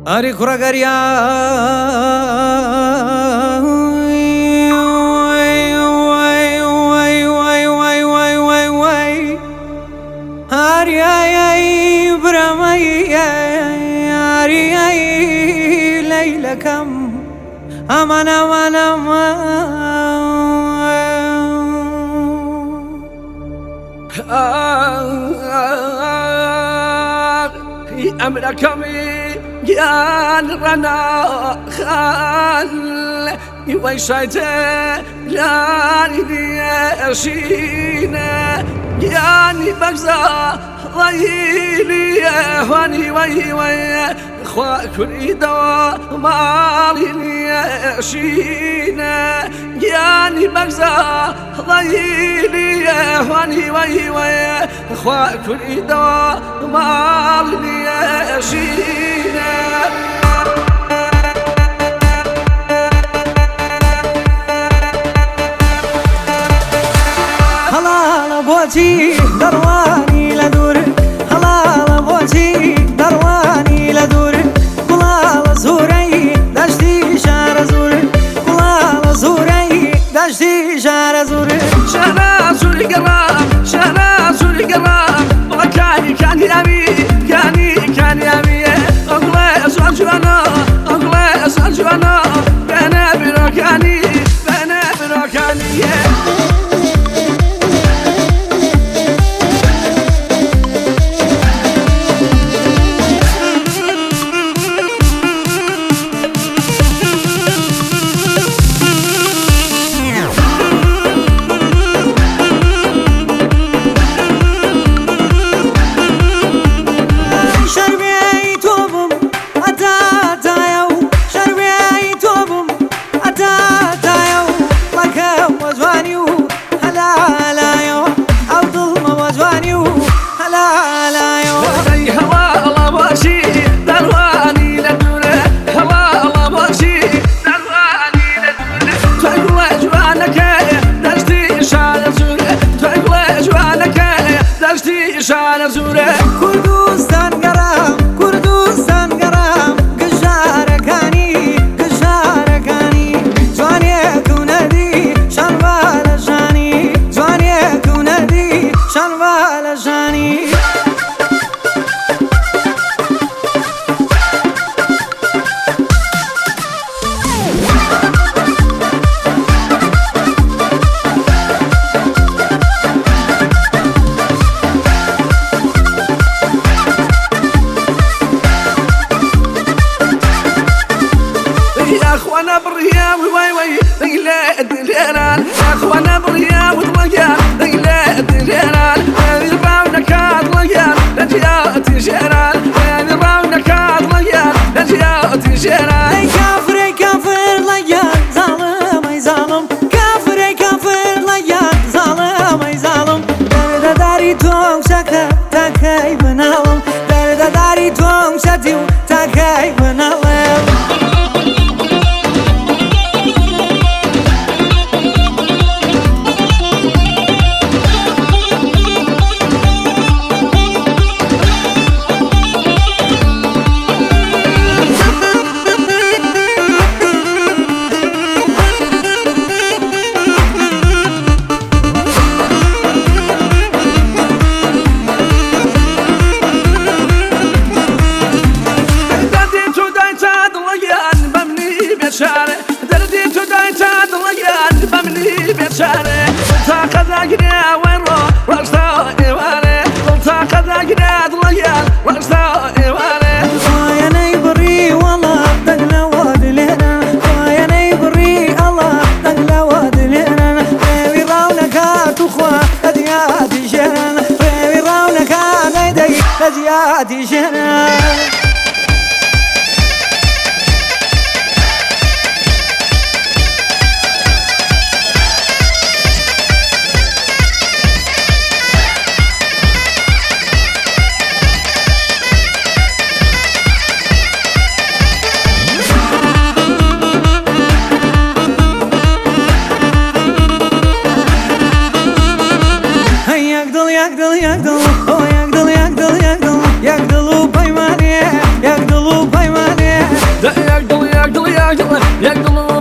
أري كرغريا أري أي برمي أري أي ليلكم أمان أمان أمركم يا رنا خال يويشايت لاني أشينا يعني بغزا ضيلي واني وي خوا كل دوا مالي أشينا يعني بغزا ضيلي واني وي خوا كل دوا مالي أشينا هلا بوجي درواني لدور هلا بوجي درواني لدور كلا زوري دشتي شار زور كلا زوري دشتي شار زور شارع زوري قرام شارع زوري قرام كان يامي كان يامي أغلى سجانا أغلى سجانا بنا بركاني شان زوره كردستان قرام كردستان قرام قشاركاني جوانيك ونادي شنبال جاني جوانيك ونادي شنبال جاني اخوانا بالرياض وي ليلة الدليران اخوانا بالرياض وطلقان ليلة الدليران يربعونا كاد لقان لجيات جيران يربعونا كاد لقان لجيات جيران اي كافر لقان ظالم اي ظالم كافر لقان ظالم اي ظالم درد داري توم شكا تاكاي بنالم درد داري توم شتيو تاكاي بنالم دردي تداي تاد لقان بمني بشاري تاخذ اجنيا وينو واشتا ايواني تاخذ اجنيا لقان واشتا ايواني يا نيبري والله دقنا واد لنا يا نيبري الله دقنا واد لنا في راونك تخوى هدياتي جنان في راونك نيدي هدياتي جنان يقدلوا بيماني يقدلو